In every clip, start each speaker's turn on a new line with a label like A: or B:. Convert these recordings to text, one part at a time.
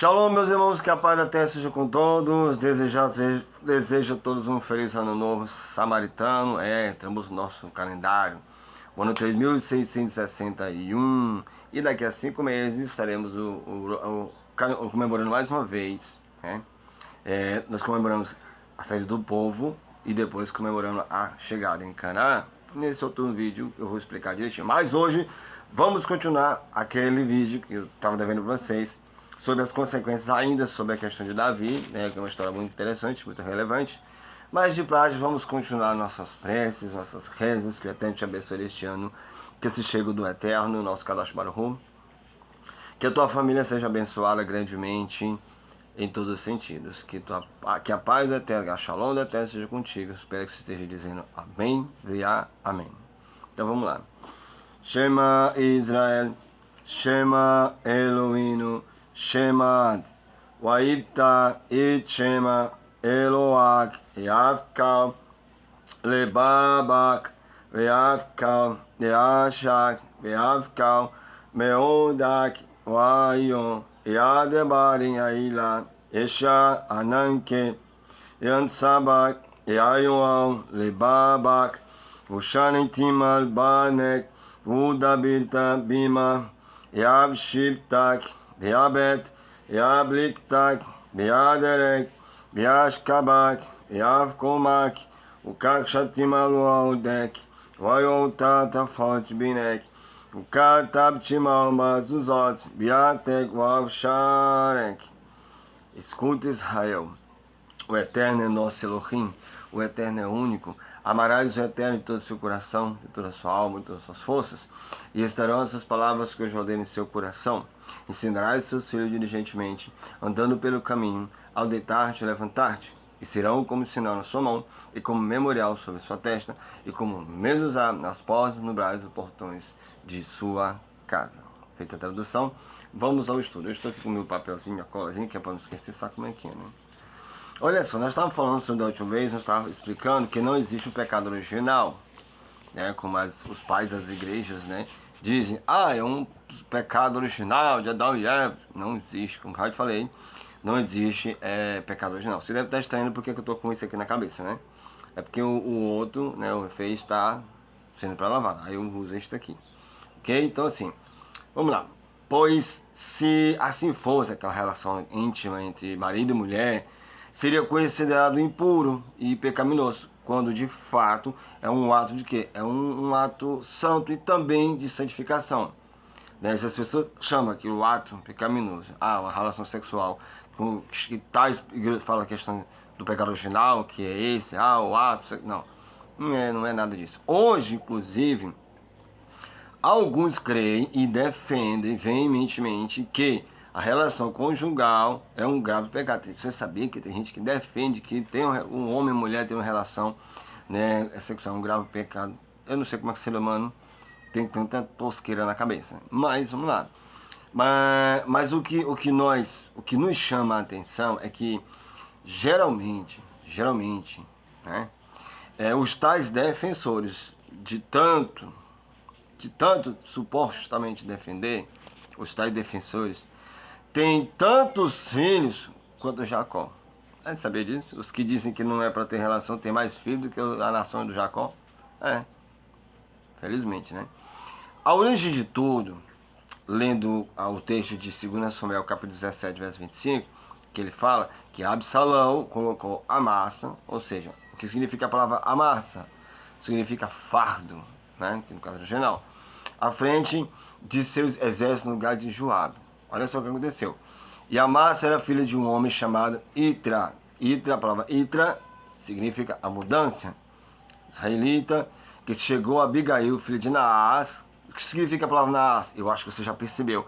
A: Shalom, meus irmãos, que a paz da terra seja com todos. Desejo a todos um feliz ano novo samaritano. Temos o nosso calendário, o ano 3661. E daqui a 5 meses estaremos comemorando mais uma vez, né? Nós comemoramos a saída do povo e depois comemorando a chegada em Canaã. Nesse outro vídeo eu vou explicar direitinho. Mas hoje vamos continuar aquele vídeo que eu estava devendo para vocês, sobre as consequências ainda, sobre a questão de Davi, né, que é uma história muito interessante, muito relevante. Mas de praxe vamos continuar nossas preces, nossas rezas, que o Eterno te abençoe este ano, que se chegue do Eterno, nosso Kadosh Baruch Hu. Que a tua família seja abençoada grandemente em todos os sentidos. Que a paz do Eterno, a Shalom do Eterno seja contigo. Espero que você esteja dizendo amém, via amém. Então vamos lá. Shema Israel, Shema Elohim, Shemad, Waibta it Shema Eloak, Yavkal, Lebabak, Yavkal, Yashak, Yavkal, Meodak, Wayon, Yadebarin Aila, Esha Ananke, Yansabak, Yayon, Lebabak, Ushanitim Banek, Udabirta Bima, Yabshiptak, Yabet, Yabliktak, Yaderek, Yashkabak, Yavkomak, Ukakshatimaloudek, Vayotata Fotbinek, Ukatabtimal Mazuzot, Biatek Wavsharek. Escuta, Israel, o Eterno é nosso Elohim, o Eterno é único. Amarás o Eterno de todo o seu coração, de toda a sua alma, de todas as suas forças, e estarão essas palavras que eu já ordeno em seu coração. Ensinarás seus filhos diligentemente, andando pelo caminho, ao deitar-te e levantar-te, e serão como sinal na sua mão, e como memorial sobre sua testa, e como mezuzá nas portas, no braço e portões de sua casa. Feita a tradução, vamos ao estudo. Eu estou aqui com o meu papelzinho, a colazinha, que é para não esquecer, sabe como é que é, né? Olha só, nós estávamos falando sobre a última vez, nós estávamos explicando que não existe um pecado original, né? Como os pais das igrejas, né, dizem, é um pecado original de Adão e Eva. Não existe, como eu já falei, não existe pecado original. Você deve estar estranhando porque eu estou com isso aqui na cabeça, né? É porque o outro, né, o fez está sendo para lavar, aí eu uso este aqui, ok? Então assim, vamos lá. Pois se assim fosse aquela relação íntima entre marido e mulher, seria considerado impuro e pecaminoso, quando de fato é um ato de quê? É um ato santo e também de santificação. Né? Se as pessoas chamam aquilo o ato pecaminoso, uma relação sexual, que tais igrejas falam a questão do pecado original, que é esse, o ato, não é nada disso. Hoje, inclusive, alguns creem e defendem veementemente que a relação conjugal é um grave pecado. Você sabia que tem gente que defende que tem um homem e mulher tem uma relação, né, sexual, um grave pecado. Eu não sei como é que o ser humano tem tanta tosqueira na cabeça. Mas vamos lá. Mas o que nos chama a atenção é que geralmente, né, os tais defensores de tanto supostamente defender, os tais defensores tem tantos filhos quanto Jacó. Você sabia disso? Os que dizem que não é para ter relação tem mais filhos do que a nação do Jacó. Felizmente, né? A origem de tudo, lendo o texto de 2 Samuel, capítulo 17, verso 25, que ele fala que Absalão colocou Amassa, ou seja, o que significa a palavra Amassa? Significa fardo, né? Que no caso original, à frente de seus exércitos no lugar de Joabe. Olha só o que aconteceu. E Amassa era filha de um homem chamado Itra. A palavra Itra significa abundância. Israelita, que chegou a Abigail, filha de Naás. O que significa a palavra Naás? Eu acho que você já percebeu.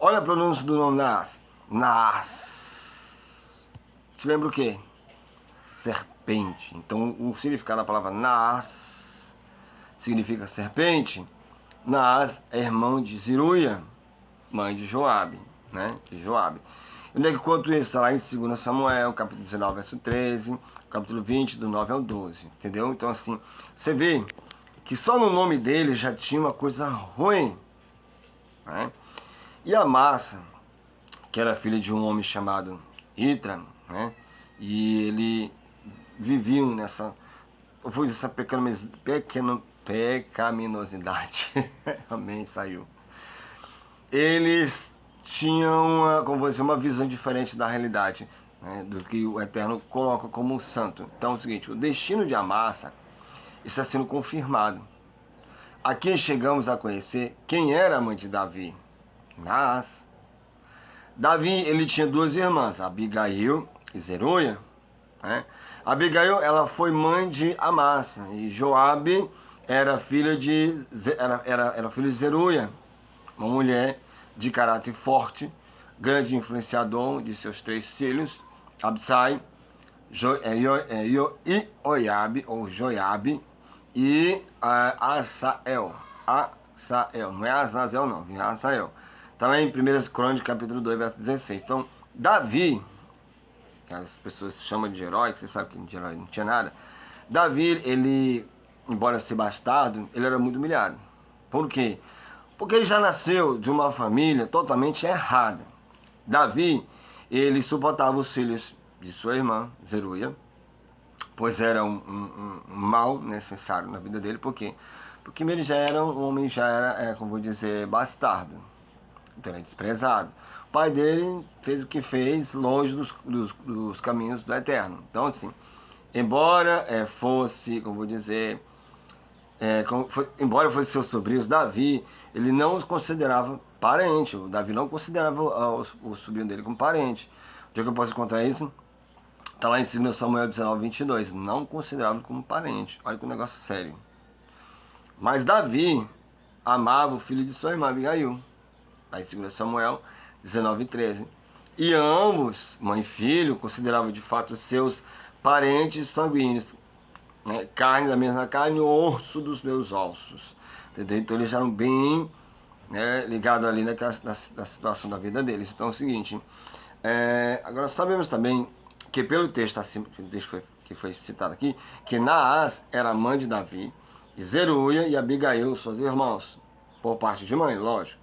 A: Olha a pronúncia do nome Naás. Naás. Te lembra o quê? Serpente. Então o significado da palavra Naás significa serpente. Naás é irmão de Ziruia, mãe de Joabe, né? De Joabe. Onde é que conta isso? Está lá em 2 Samuel, capítulo 19, verso 13, capítulo 20, do 9 ao 12, entendeu? Então assim, você vê que só no nome dele já tinha uma coisa ruim, né? E Amassa, que era filho de um homem chamado Itra, né? E ele vivia nessa, eu vou dizer, essa pecaminosidade. Amém, saiu. Eles tinham, como vou dizer, uma visão diferente da realidade, né, do que o Eterno coloca como um santo. Então é o seguinte, o destino de Amasa está sendo confirmado. Aqui chegamos a conhecer quem era a mãe de Davi. Naás. Davi, ele tinha duas irmãs, Abigail e Zeruia, né? Abigail, ela foi mãe de Amasa, e Joabe era filho de Zeruia, uma mulher de caráter forte, grande influenciador de seus 3 filhos, Absai, Joiabe e Asael. Asael, não é Azazel não, é Asael. Também em 1 Crônicas, capítulo 2, verso 16. Então, Davi, que as pessoas chamam de herói, que você sabe que de herói não tinha nada. Davi, ele, embora ser bastardo, ele era muito humilhado. Por quê? Porque ele já nasceu de uma família totalmente errada. Davi, ele suportava os filhos de sua irmã, Zeruia, pois era um mal necessário na vida dele. Por quê? Porque ele já era um homem, já era, como vou dizer, bastardo. Então ele é desprezado. O pai dele fez o que fez, longe dos caminhos do Eterno. Então, assim, embora fosse, como vou dizer, embora fosse seus sobrinhos, Davi, ele não os considerava parente. O Davi não considerava o sobrinho dele como parente. Onde é que eu posso encontrar isso? Está lá em 2 Samuel 19, 22. Não considerava como parente. Olha que negócio sério. Mas Davi amava o filho de sua irmã, Abigail. Aí em 2 Samuel 19, 13. E ambos, mãe e filho, consideravam de fato seus parentes sanguíneos. Né? Carne da mesma carne, osso dos meus ossos. Entendeu? Então eles eram bem, né, ligados ali na situação da vida deles. Então é o seguinte, agora sabemos também que pelo texto acima, que foi citado aqui, que Naás era mãe de Davi, e Zeruia e Abigail, seus irmãos, por parte de mãe, lógico.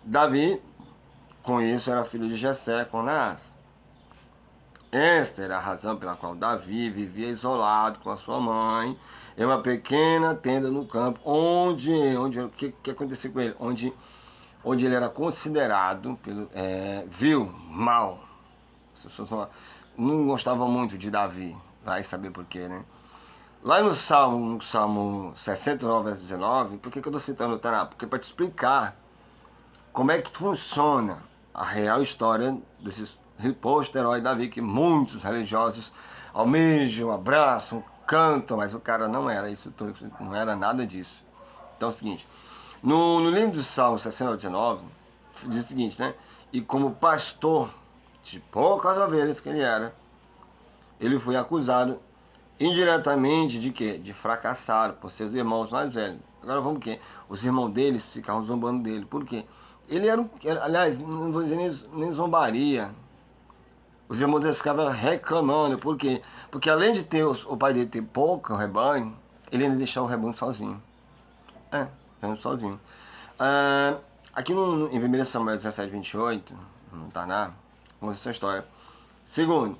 A: Davi, com isso, era filho de Jessé com Naás. Esta era a razão pela qual Davi vivia isolado com a sua mãe, em uma pequena tenda no campo, o que aconteceu com ele? Onde ele era considerado, vil, mal. As pessoas não gostavam muito de Davi, vai saber por quê, né? Lá no Salmo 69, verso 19, por que eu estou citando o Taná? Porque para te explicar como é que funciona a real história desse riposto herói Davi, que muitos religiosos almejam, abraçam, cantam, mas o cara não era isso tudo, não era nada disso. Então é o seguinte, no livro do Salmo 69, 19, diz o seguinte, né? E como pastor de poucas ovelhas que ele era, ele foi acusado indiretamente de quê? De fracassar por seus irmãos mais velhos. Agora vamos o quê? Os irmãos deles ficavam zombando dele. Por quê? Ele era, aliás, não vou dizer nem zombaria. Os irmãos dele ficavam reclamando. Por quê? Porque além de ter o pai dele ter pouco rebanho, ele ainda deixava o rebanho sozinho. Sozinho. Aqui em 1 Samuel 17, 28, no Taná, vamos ver essa história. Segundo,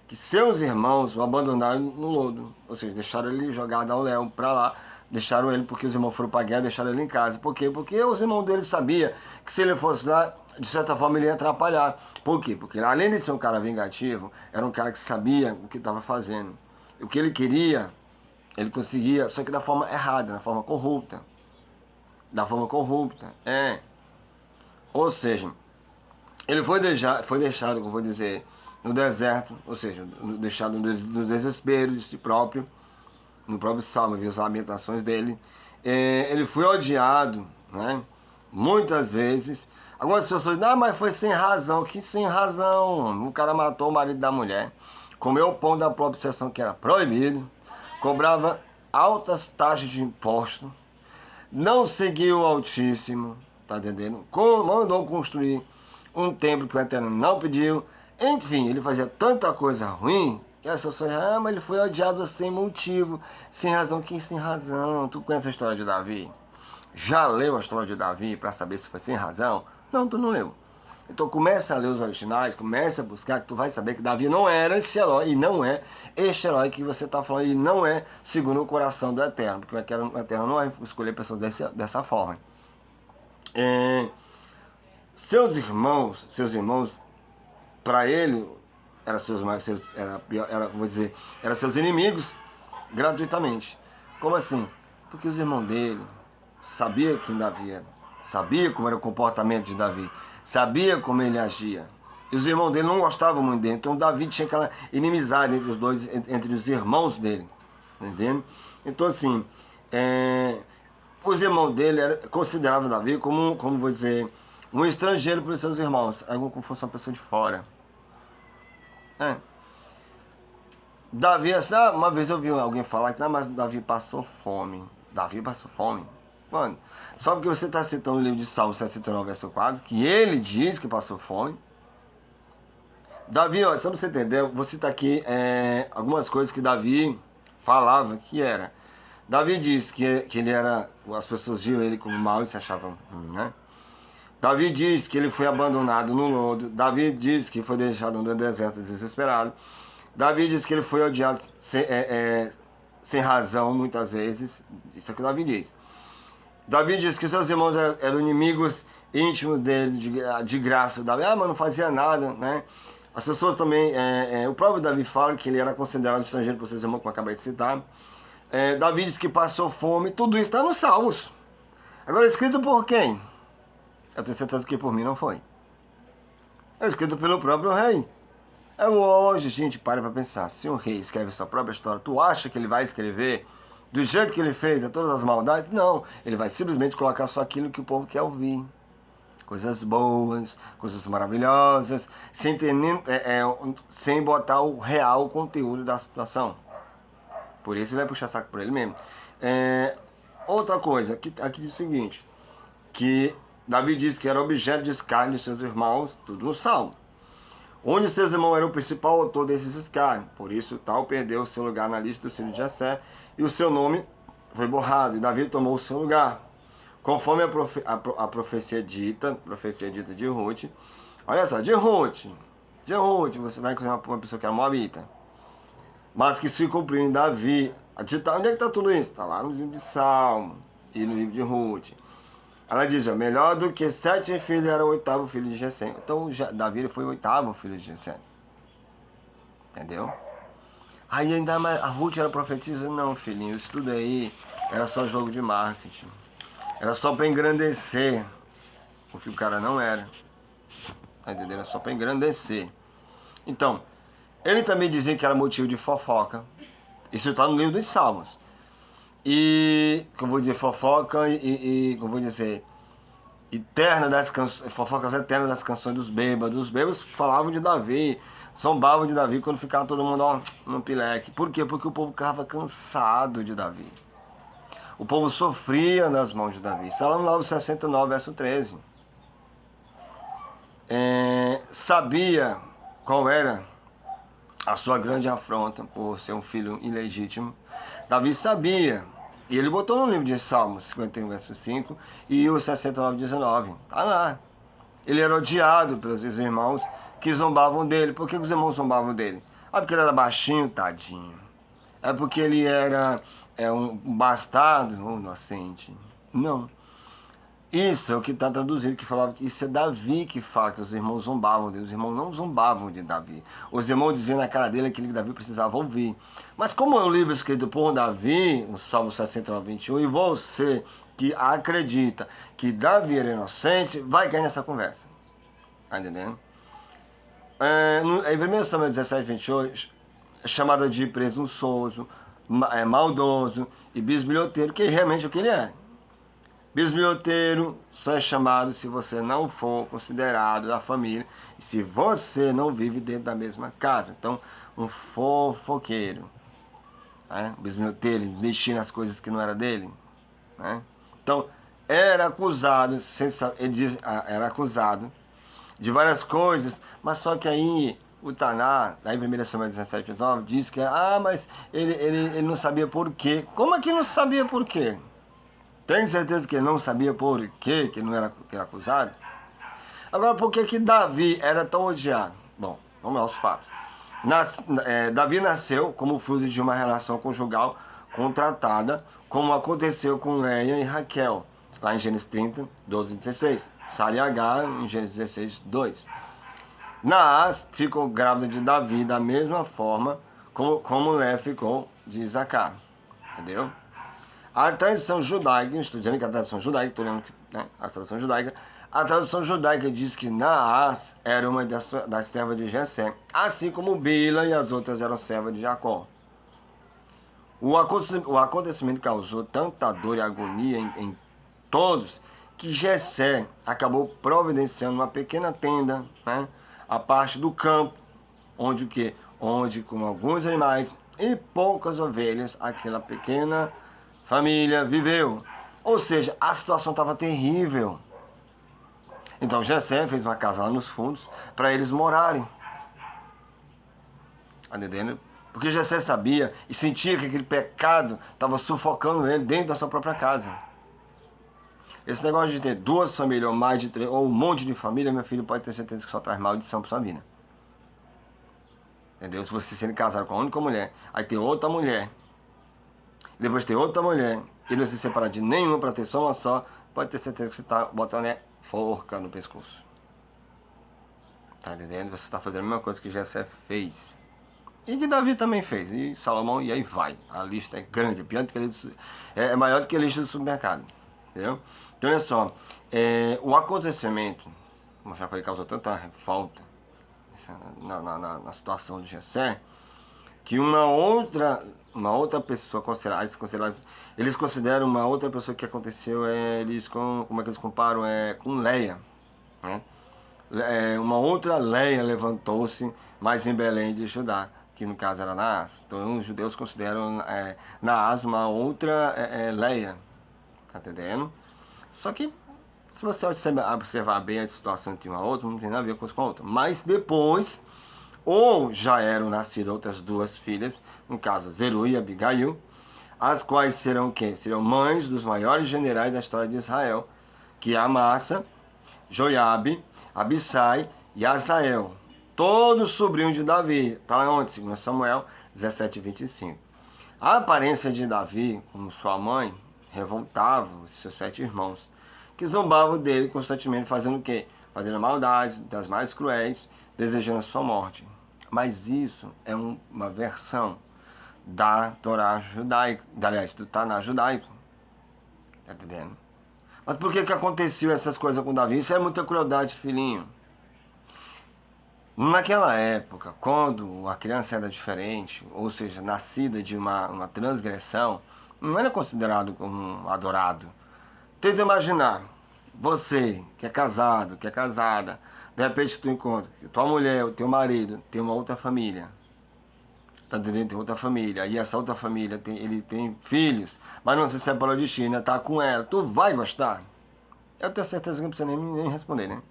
A: que seus irmãos o abandonaram no lodo, ou seja, deixaram ele jogado ao léu para lá, deixaram ele porque os irmãos foram para a guerra, deixaram ele em casa. Por quê? Porque os irmãos dele sabiam que se ele fosse lá, de certa forma ele ia atrapalhar. Por quê? Porque além de ser um cara vingativo, era um cara que sabia o que estava fazendo. O que ele queria, ele conseguia, só que da forma errada, da forma corrupta. Ou seja, ele foi deixado, como vou dizer, no deserto, ou seja, deixado no desespero de si próprio, no próprio Salmo, viu as lamentações dele. Ele foi odiado, né? Muitas vezes. Algumas pessoas dizem, mas foi sem razão. Que sem razão? O cara matou o marido da mulher, comeu o pão da própria sessão que era proibido, cobrava altas taxas de imposto, não seguiu o Altíssimo, tá entendendo? Mandou construir um templo que o Eterno não pediu. Enfim, ele fazia tanta coisa ruim que as pessoas, mas ele foi odiado sem motivo, sem razão. Que sem razão? Tu conhece a história de Davi? Já leu a história de Davi para saber se foi sem razão? Não, tu não leu. Então começa a ler os originais, começa a buscar, que tu vai saber que Davi não era esse herói, e não é este herói que você está falando, e não é segundo o coração do Eterno, porque o Eterno não vai escolher pessoas dessa forma. Seus irmãos, para ele, eram eram seus inimigos gratuitamente. Como assim? Porque os irmãos dele sabiam quem Davi era, sabia como era o comportamento de Davi, sabia como ele agia. E os irmãos dele não gostavam muito dele. Então Davi tinha aquela inimizade entre os dois, entre os irmãos dele. Entendeu? Então assim, os irmãos dele consideravam Davi como vou dizer, um estrangeiro para os seus irmãos. Algo como fosse uma pessoa de fora. Davi, uma vez eu vi alguém falar que não, mas Davi passou fome. Davi passou fome? Mano, só porque você está citando o livro de Salmo 69, verso 4, que ele diz que passou fome. Davi, ó, só pra você entender, vou citar aqui algumas coisas que Davi falava que era. Davi diz que ele era, as pessoas viam ele como mau e se achavam, né? Davi diz que ele foi abandonado no lodo. Davi diz que foi deixado no deserto desesperado. Davi diz que ele foi odiado sem razão, muitas vezes. Isso é o que Davi diz. Davi diz que seus irmãos eram inimigos íntimos dele, de graça. Davi, mas não fazia nada, né? As pessoas também... o próprio Davi fala que ele era considerado estrangeiro por seus irmãos, como eu acabei de citar. Davi diz que passou fome. Tudo isso está nos Salmos. Agora, escrito por quem? Eu tenho certeza que por mim não foi. É escrito pelo próprio rei. Hoje, gente, para pra pensar. Se um rei escreve sua própria história, tu acha que ele vai escrever do jeito que ele fez, de todas as maldades? Não. Ele vai simplesmente colocar só aquilo que o povo quer ouvir. Coisas boas, coisas maravilhosas, sem botar o real conteúdo da situação. Por isso ele vai puxar saco por ele mesmo. Outra coisa, aqui diz o seguinte, que Davi diz que era objeto de escárnio de seus irmãos, tudo no Salmo. Onde seus irmãos eram o principal autor desses escárnios. Por isso tal perdeu o seu lugar na lista dos filhos de Jessé, e o seu nome foi borrado, e Davi tomou o seu lugar. Conforme a profecia dita de Ruth. Olha só, de Ruth, você vai encontrar uma pessoa que era moabita. Mas que se cumpriu em Davi. Onde é que está tudo isso? Está lá no livro de Salmo e no livro de Ruth. Ela diz, melhor do que 7 filhos era o 8º filho de Jessé. Então Davi foi o 8º filho de Jessé. Entendeu? Aí ainda mais, a Ruth era profetisa? Não, filhinho, isso tudo aí era só jogo de marketing. Era só para engrandecer o que o cara não era. Tá entendendo? Era só para engrandecer. Então, ele também dizia que era motivo de fofoca. Isso está no livro dos Salmos. E, como vou dizer, fofoca como vou dizer, fofocas eternas das canções dos bêbados. Os bêbados falavam de Davi, zombavam de Davi quando ficava todo mundo no pileque. Por quê? Porque o povo ficava cansado de Davi. O povo sofria nas mãos de Davi. Está lá no 69, verso 13. Sabia qual era a sua grande afronta por ser um filho ilegítimo. Davi sabia, e ele botou no livro de Salmos 51, verso 5, e o 69, 19. Está lá. Ele era odiado pelos seus irmãos que zombavam dele. Por que os irmãos zombavam dele? Porque ele era baixinho, tadinho. É porque ele era um bastardo ou inocente? Não. Isso é o que está traduzido, que falava que isso é Davi que fala que os irmãos zombavam dele. Os irmãos não zombavam de Davi. Os irmãos diziam na cara dele aquilo que Davi precisava ouvir. Mas como é um livro escrito por Davi, o Salmo 69, 21, e você que acredita que Davi era inocente, vai cair nessa conversa. Tá entendendo? Em 1 Samuel 17, 28, é chamada de presunçoso, maldoso e bisbilhoteiro, que realmente é o que ele é. Bisbilhoteiro só é chamado se você não for considerado da família e se você não vive dentro da mesma casa. Então, um fofoqueiro, né? Bisbilhoteiro, mexia nas coisas que não era dele, né? Então, era acusado de várias coisas, mas só que aí o Taná, lá em 1 Samuel 17, 9, diz que mas ele não sabia por quê. Como é que não sabia por quê? Tem certeza que ele não sabia por quê que ele não era acusado? Agora, por que que Davi era tão odiado? Bom, vamos aos fatos. Davi nasceu como fruto de uma relação conjugal contratada, como aconteceu com Leia e Raquel, lá em Gênesis 30, 12 e 16. Sara e Agar, em Gênesis 16, 2. Naás ficou grávida de Davi da mesma forma como Léa ficou de Isacar. Entendeu? A tradição judaica, estou dizendo que a tradição judaica, estou lendo né, a tradição judaica diz que Naás era uma das servas de Jessé, assim como Bila e as outras eram servas de Jacó. O acontecimento causou tanta dor e agonia em todos que Jessé acabou providenciando uma pequena tenda, né, a parte do campo, onde o quê? Onde com alguns animais e poucas ovelhas aquela pequena família viveu. Ou seja, a situação estava terrível. Então Jessé fez uma casa lá nos fundos para eles morarem. Tá entendendo? Porque Jessé sabia e sentia que aquele pecado estava sufocando ele dentro da sua própria casa. Esse negócio de ter duas famílias ou mais de três, ou um monte de família, meu filho pode ter certeza que só traz maldição para sua vida. Entendeu? Se você sendo casado com uma única mulher, aí tem outra mulher, depois tem outra mulher, e não se separar de nenhuma para ter só uma só, pode ter certeza que você está botando forca no pescoço. Tá entendendo? Você está fazendo a mesma coisa que Jessé fez. E que Davi também fez. E Salomão, e aí vai. A lista é grande, é maior do que a lista do supermercado. Entendeu? Então olha só, o acontecimento, como já falei, causou tanta revolta na situação de Jessé, que uma outra pessoa eles consideram uma outra pessoa que aconteceu, como é que eles comparam? Com Leia, né? Uma outra Leia levantou-se, mas em Belém de Judá, que no caso era Naás. Então os judeus consideram Naás uma outra Leia, tá entendendo? Só que se você observar bem a situação entre uma outra, não tem nada a ver com a outra. Mas depois, ou já eram nascidas outras duas filhas, no caso Zeru e Abigail, as quais serão o quê? Serão mães dos maiores generais da história de Israel, que é Amassa, Joiabe, Abissai e Asael, todos sobrinhos de Davi. Está lá onde? 2 Samuel 17, 25. A aparência de Davi, como sua mãe, revoltava os seus 7 irmãos, que zombavam dele constantemente, fazendo o quê? Fazendo maldades das mais cruéis, desejando a sua morte. Mas isso é uma versão da Torá judaica, aliás, do Taná judaico. Tá entendendo? Mas por que aconteceu essas coisas com Davi? Isso é muita crueldade, filhinho. Naquela época, quando a criança era diferente, ou seja, nascida de uma transgressão, não era considerado como um adorado. Tenta imaginar, você que é casado, que é casada, de repente tu encontra que tua mulher, o teu marido, tem uma outra família. Tá entendendo? Tem outra família. E essa outra família, ele tem filhos, mas não se separou de China, tá com ela. Tu vai gostar? Eu tenho certeza que não precisa nem responder, né?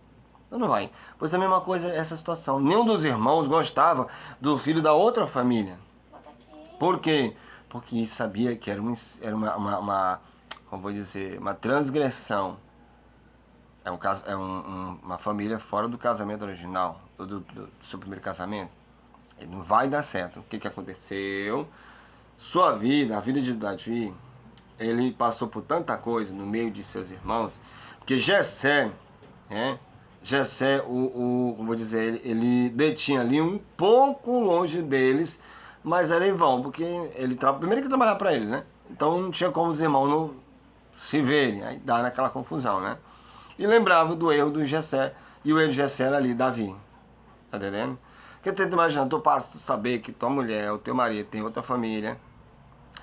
A: Então não vai. Pois é a mesma coisa essa situação. Nenhum dos irmãos gostava do filho da outra família. Por quê? Porque sabia que era uma como vou dizer, uma transgressão. Uma família fora do casamento original, do seu primeiro casamento. Ele não vai dar certo. O que aconteceu? Sua vida, a vida de Davi, ele passou por tanta coisa no meio de seus irmãos, porque Jessé, né? Jessé, como vou dizer, ele detinha ali um pouco longe deles, mas era em vão, porque primeiro que trabalhava para ele, né? Então não tinha como os irmãos não se verem, aí dá naquela confusão, né? E lembrava do erro do Jessé, e o erro de Jessé era ali, Davi, tá entendendo? Porque tenta imaginar, tu passa saber que tua mulher, o teu marido tem outra família,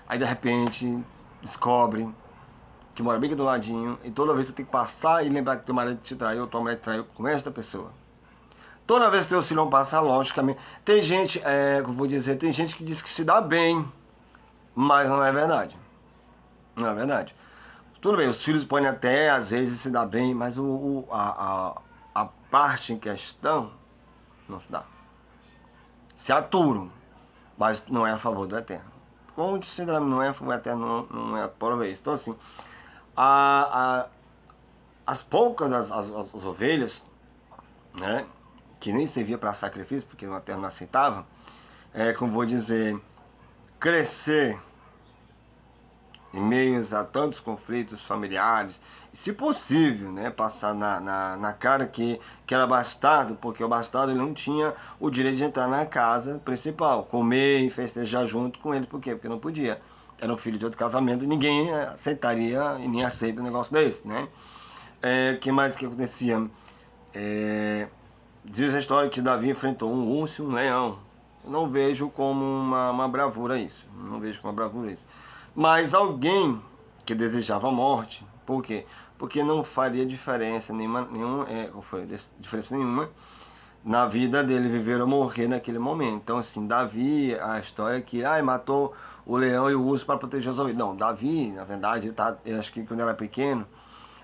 A: aí de repente descobre que mora bem aqui do ladinho, e toda vez você tem que passar e lembrar que teu marido te traiu, ou tua mulher te traiu com esta pessoa. Toda vez que teu filho não passa, logicamente, tem gente, vou dizer, tem gente que diz que se dá bem, mas não é verdade. Não é verdade. Tudo bem, os filhos podem até, às vezes, se dar bem, mas a parte em questão não se dá. Se aturam, mas não é a favor do Eterno. Como disse, não é a favor do Eterno, não é por vez. Então, assim, as poucas, as ovelhas, né? Que nem servia para sacrifício, porque a terra não aceitava, como vou dizer, crescer em meio a tantos conflitos familiares, e se possível, né, passar na cara que era bastardo, porque o bastardo ele não tinha o direito de entrar na casa principal, comer e festejar junto com ele, por quê? Porque não podia. Era um filho de outro casamento e ninguém aceitaria e nem aceita um negócio desse, né? Que mais que acontecia? Diz a história que Davi enfrentou um urso e um leão. Eu não vejo como uma bravura isso. Não vejo como uma bravura isso. Mas alguém que desejava a morte, por quê? Porque não faria diferença diferença nenhuma na vida dele viver ou morrer naquele momento. Então, assim, Davi, a história é que matou o leão e o urso para proteger os ouvidos. Não, Davi, na verdade, eu acho que quando era pequeno,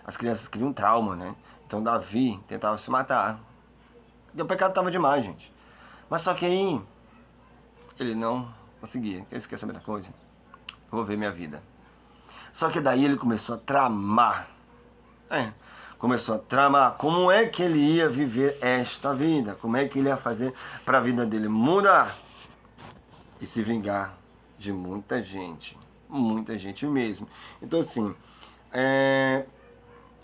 A: as crianças criam um trauma, né? Então, Davi tentava se matar. Porque o pecado estava demais, gente. Mas só que aí, ele não conseguia. Ele quer saber da coisa? Vou ver minha vida. Só que daí ele começou a tramar. Começou a tramar como é que ele ia viver esta vida. Como é que ele ia fazer para a vida dele mudar. E se vingar de muita gente. Muita gente mesmo. Então assim,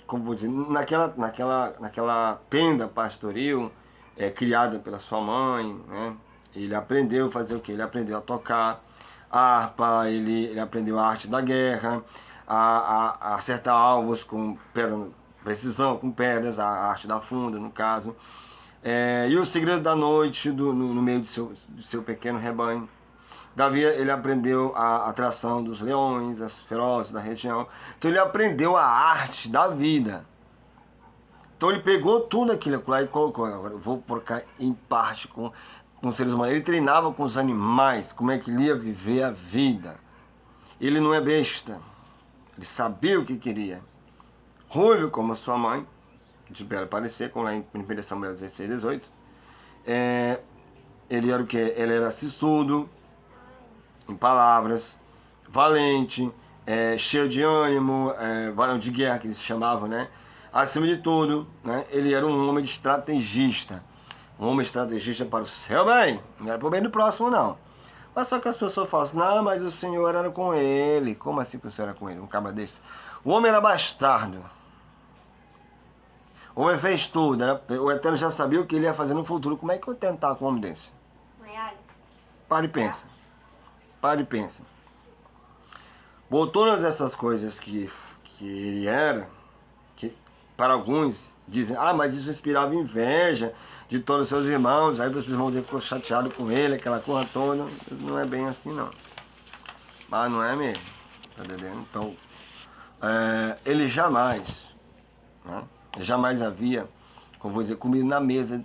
A: como vou dizer, naquela tenda pastoril, criada pela sua mãe, né? Ele aprendeu a fazer o quê? Ele aprendeu a tocar a harpa, ele aprendeu a arte da guerra, a acertar alvos com pedra, precisão, com pedras, a arte da funda, no caso. E o segredo da noite no meio do seu pequeno rebanho. Davi, ele aprendeu a atração dos leões, as ferozes da região. Então ele aprendeu a arte da vida. Então ele pegou tudo aquilo lá e colocou. Agora eu vou colocar em parte com os seres humanos. Ele treinava com os animais, como é que ele ia viver a vida. Ele não é besta. Ele sabia o que queria. Ruivo como a sua mãe, de belo parecer, como lá em 1 Samuel 16, 18. Ele era o quê? Ele era sisudo, em palavras, valente, cheio de ânimo, varão de guerra, que eles chamavam, né? Acima de tudo, né? Ele era um homem estrategista. Um homem estrategista para o seu bem. Não era para o bem do próximo, não. Mas só que as pessoas falam assim, não, mas o Senhor era com ele. Como assim que o Senhor era com ele? Um cabra desse. O homem era bastardo. O homem fez tudo. O Eterno já sabia o que ele ia fazer no futuro. Como é que eu tentar com um homem desse? Para e pensa. Para e pensa. Por todas essas coisas que ele era, que para alguns dizem, mas isso inspirava inveja de todos os seus irmãos, aí vocês vão dizer que ficou chateado com ele, aquela coisa toda. Não é bem assim, não. Mas não é mesmo. Tá entendendo? Então, ele jamais, né? Jamais havia, como vou dizer, comido na mesa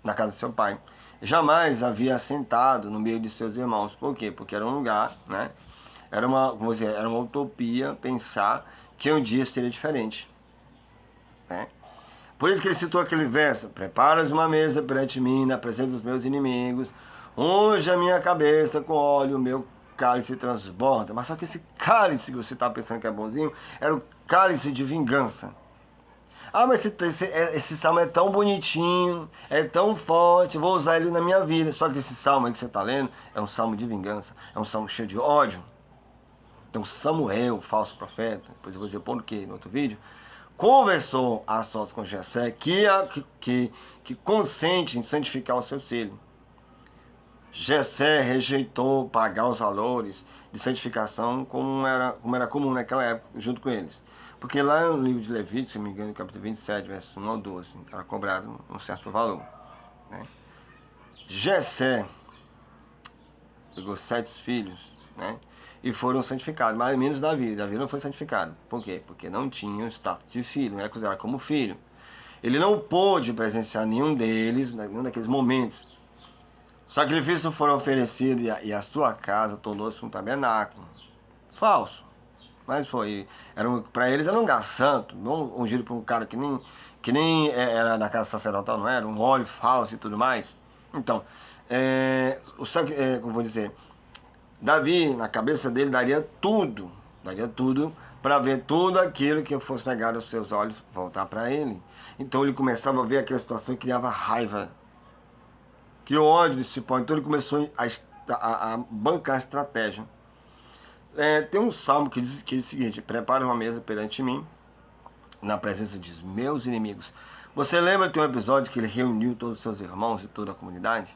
A: na casa do seu pai. Jamais havia sentado no meio de seus irmãos. Por quê? Porque era um lugar, né? Era uma utopia pensar que um dia seria diferente, né? Por isso que ele citou aquele verso: preparas uma mesa perante mim, na presença dos meus inimigos, unge a minha cabeça com óleo, o meu cálice transborda. Mas só que esse cálice que você está pensando que é bonzinho, era o cálice de vingança. Mas esse salmo é tão bonitinho, é tão forte, vou usar ele na minha vida. Só que esse salmo aí que você está lendo é um salmo de vingança, é um salmo cheio de ódio. Então Samuel, o falso profeta, depois eu vou dizer por quê no outro vídeo, conversou a sós com Jessé que consente em santificar o seu filho. Jessé rejeitou pagar os valores de santificação como era comum naquela época, junto com eles. Porque lá no livro de Levítico, se não me engano, no capítulo 27, verso 1 ao 12, era cobrado um certo valor, né? Jessé pegou 7 filhos, né? E foram santificados, mas menos Davi. Davi não foi santificado. Por quê? Porque não tinha o status de filho, não era considerado como filho. Ele não pôde presenciar nenhum deles, nenhum daqueles momentos. Sacrifícios foram oferecidos e a sua casa tornou-se um tabernáculo. Falso. Mas foi. Para eles era um lugar santo, não ungido por um cara que nem era da casa sacerdotal, não era? Um óleo falso e tudo mais. Então, como vou dizer, Davi, na cabeça dele, daria tudo para ver tudo aquilo que fosse negado aos seus olhos voltar para ele. Então ele começava a ver aquela situação e criava raiva, criou ódio desse ponto. Então ele começou a bancar a estratégia. Tem um salmo que diz o seguinte: prepare uma mesa perante mim, na presença de meus inimigos. Você lembra de um episódio que ele reuniu todos os seus irmãos e toda a comunidade?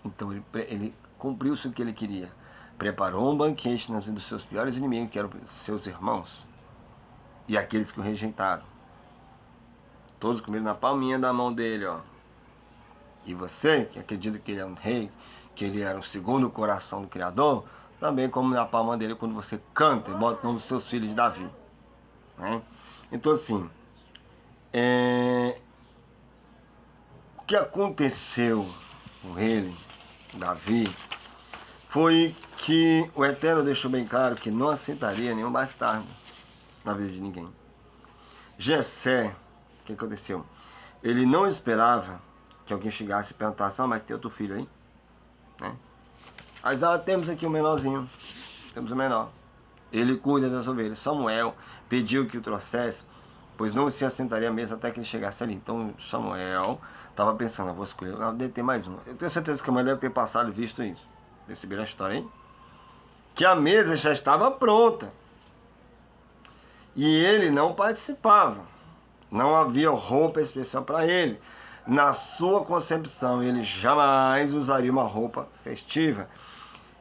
A: Então ele cumpriu-se o que ele queria. Preparou um banquete na vida dos seus piores inimigos, que eram seus irmãos, e aqueles que o rejeitaram. Todos comiram na palminha da mão dele, ó. E você, que acredita que ele é um rei, que ele era o segundo coração do Criador, também come na palma dele quando você canta e bota o nome dos seus filhos de Davi. Né? Então assim, o que aconteceu com ele, Davi, foi que o Eterno deixou bem claro que não aceitaria nenhum bastardo na vida de ninguém. Jessé, o que aconteceu? Ele não esperava que alguém chegasse e perguntasse: mas tem outro filho aí? Né? Mas temos aqui um menorzinho, temos um menor. Ele cuida das ovelhas. Samuel pediu que o trouxesse, pois não se assentaria à mesa até que ele chegasse ali. Então Samuel estava pensando: vou escolher, deve ter mais um. Eu tenho certeza que a mãe deve ter passado e visto isso. Perceberam a história aí? Que a mesa já estava pronta. E ele não participava. Não havia roupa especial para ele. Na sua concepção, ele jamais usaria uma roupa festiva.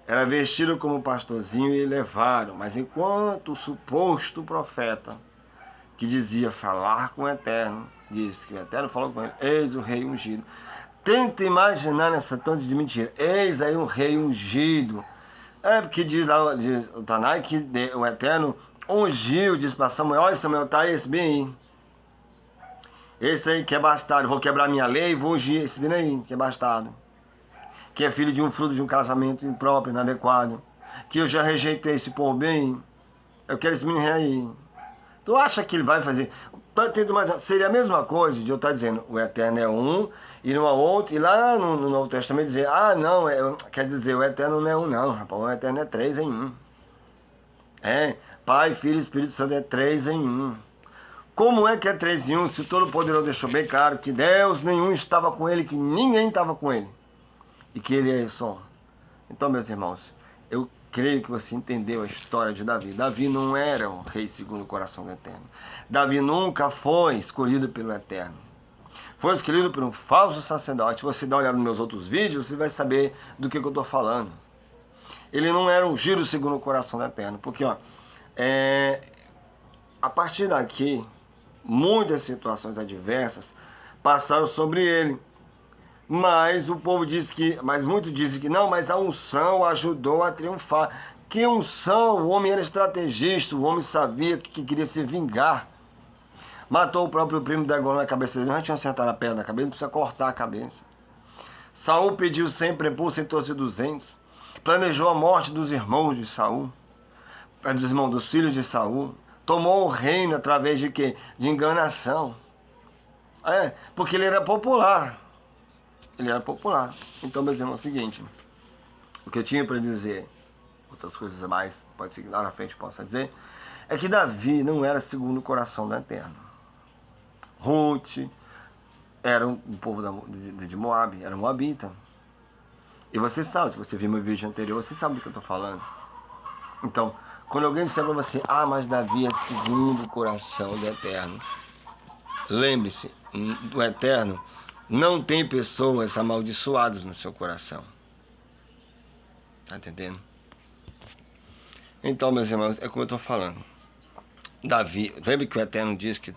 A: Era vestido como pastorzinho e levaram. Mas enquanto o suposto profeta, que dizia falar com o Eterno, disse que o Eterno falou com ele: eis o rei ungido. Tenta imaginar nessa tanto de mentira. Eis aí um rei ungido. Porque diz lá o Tanai que o Eterno ungiu, diz para Samuel: olha, Samuel, tá esse bem aí. Esse aí que é bastardo, vou quebrar minha lei e vou ungir esse bem aí, que é bastardo. Que é filho de um fruto de um casamento impróprio, inadequado. Que eu já rejeitei esse povo bem. Eu quero esse menino aí. Tu acha que ele vai fazer? Seria a mesma coisa de eu estar dizendo: o Eterno é um e não é outro. E lá no Novo Testamento dizer: não, quer dizer, o Eterno não é um não, rapaz. O Eterno é 3 em 1. Pai, Filho e Espírito Santo é 3 em 1. Como é que é 3 em 1 se o Todo-Poderoso deixou bem claro que Deus nenhum estava com ele, que ninguém estava com ele, e que ele é só? Então, meus irmãos, eu creio que você entendeu a história de Davi. Davi não era um rei segundo o coração do Eterno. Davi nunca foi escolhido pelo Eterno. Foi escolhido por um falso sacerdote. Você dá uma olhada nos meus outros vídeos, você vai saber do que eu estou falando. Ele não era ungido segundo o coração do Eterno. Porque, a partir daqui, muitas situações adversas passaram sobre ele. Mas o povo diz que, mas muitos dizem que não, mas a unção ajudou a triunfar. Que unção? O homem era estrategista, o homem sabia que queria se vingar. Matou o próprio primo da na cabeça dele, não tinha acertado a perna na cabeça, não precisa cortar a cabeça. Saul pediu 100, prepulso e trouxe 200. Planejou a morte dos irmãos de Saul, dos filhos de Saul. Tomou o reino através de quê? De enganação. Porque ele era popular. Ele era popular. Então, meus irmãos, é o seguinte: o que eu tinha para dizer, outras coisas a mais, pode ser que lá na frente possa dizer, é que Davi não era segundo o coração do Eterno. Ruth era um povo de Moab, era moabita. E você sabe, se você viu meu vídeo anterior, você sabe do que eu estou falando. Então, quando alguém disser para você: mas Davi é segundo o coração do Eterno, lembre-se, do Eterno não tem pessoas amaldiçoadas no seu coração. Tá entendendo? Então, meus irmãos, é como eu estou falando. Davi, lembra que o Eterno diz que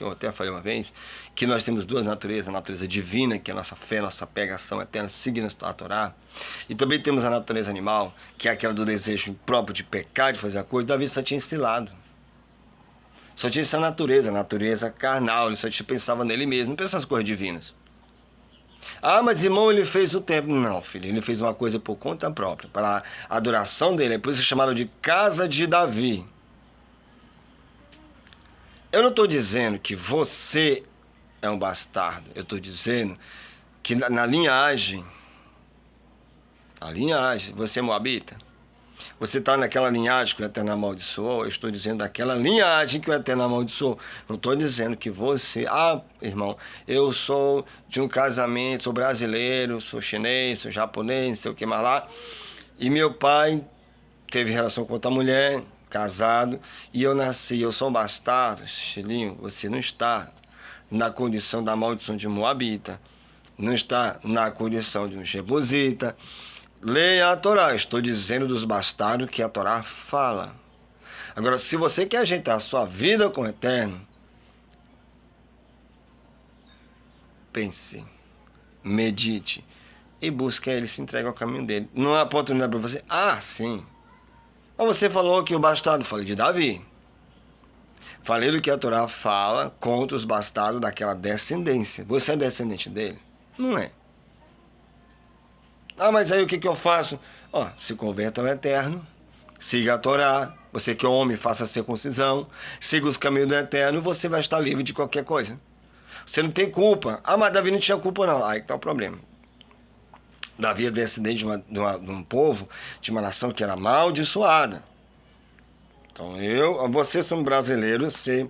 A: eu até falei uma vez, que nós temos duas naturezas: a natureza divina, que é a nossa fé, nossa pegação eterna, seguindo a Torá, e também temos a natureza animal, que é aquela do desejo próprio de pecar, de fazer a coisa. Davi só tinha esse lado. Só tinha essa natureza, a natureza carnal, ele só pensava nele mesmo, não pensava nas coisas divinas. Mas irmão, ele fez o templo. Não, filho, ele fez uma coisa por conta própria, para a adoração dele. É por isso que chamaram de casa de Davi. Eu não estou dizendo que você é um bastardo. Eu estou dizendo que na linhagem, você é moabita. Você está naquela linhagem que o Eterno amaldiçoou. Eu estou dizendo daquela linhagem que o Eterno amaldiçoou. Não estou dizendo que você... Ah, irmão, eu sou de um casamento, sou brasileiro, sou chinês, sou japonês, não sei o que mais lá. E meu pai teve relação com outra mulher, casado, e eu nasci, eu sou um bastardo. Chilinho, você não está na condição da maldição de Moabita, não está na condição de um Jebusita. Leia a Torá, estou dizendo dos bastardos que a Torá fala. Agora, se você quer ajeitar a sua vida com o Eterno, pense, medite e busque Ele, se entregue ao caminho dele. Não há oportunidade para você? Ah, sim. Mas você falou que o bastardo, falei de Davi. Falei do que a Torá fala contra os bastardos daquela descendência. Você é descendente dele? Não é. Ah, mas aí o que eu faço? Ó, se converta ao Eterno, siga a Torá, você que é homem, faça a circuncisão, siga os caminhos do Eterno, você vai estar livre de qualquer coisa. Você não tem culpa. Ah, mas Davi não tinha culpa não. Aí que está o problema. Davi é descendente de um povo, de uma nação que era amaldiçoada. Então você sou um brasileiro, você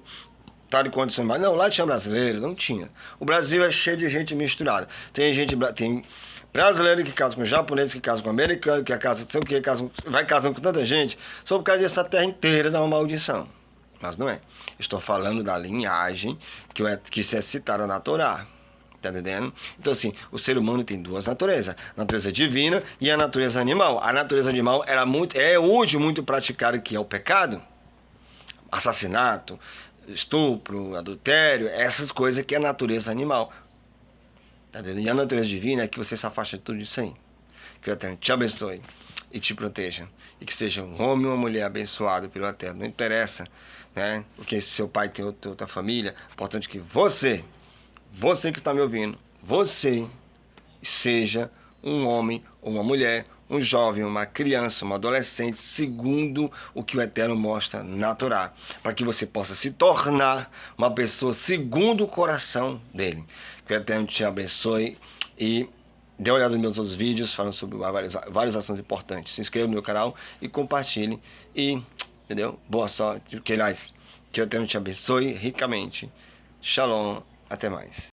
A: tá de condição mais. Não, lá tinha brasileiro, não tinha. O Brasil é cheio de gente misturada. Tem brasileiro que casa com japonês, que casa com americano, que casa, não sei o que, vai casando com tanta gente, só por causa dessa terra inteira dá uma maldição. Mas não é. Estou falando da linhagem que isso é citada na Torá. Tá entendendo? Então, assim, o ser humano tem duas naturezas: a natureza divina e a natureza animal. A natureza animal é hoje muito praticada, que é o pecado, assassinato, estupro, adultério, essas coisas que é a natureza animal. Tá entendendo? E a natureza divina é que você se afasta de tudo isso aí. Que o Eterno te abençoe e te proteja. E que seja um homem ou uma mulher abençoado pelo Eterno. Não interessa, né? Porque se seu pai tem outra família, é importante que você que está me ouvindo, você seja um homem ou uma mulher, um jovem, uma criança, uma adolescente, segundo o que o Eterno mostra na Torá, para que você possa se tornar uma pessoa segundo o coração dele. Que o Eterno te abençoe e dê uma olhada nos meus outros vídeos falando sobre vários assuntos importantes. Se inscreva no meu canal e compartilhe. E, entendeu? Boa sorte. Que o Eterno te abençoe ricamente. Shalom. Até mais.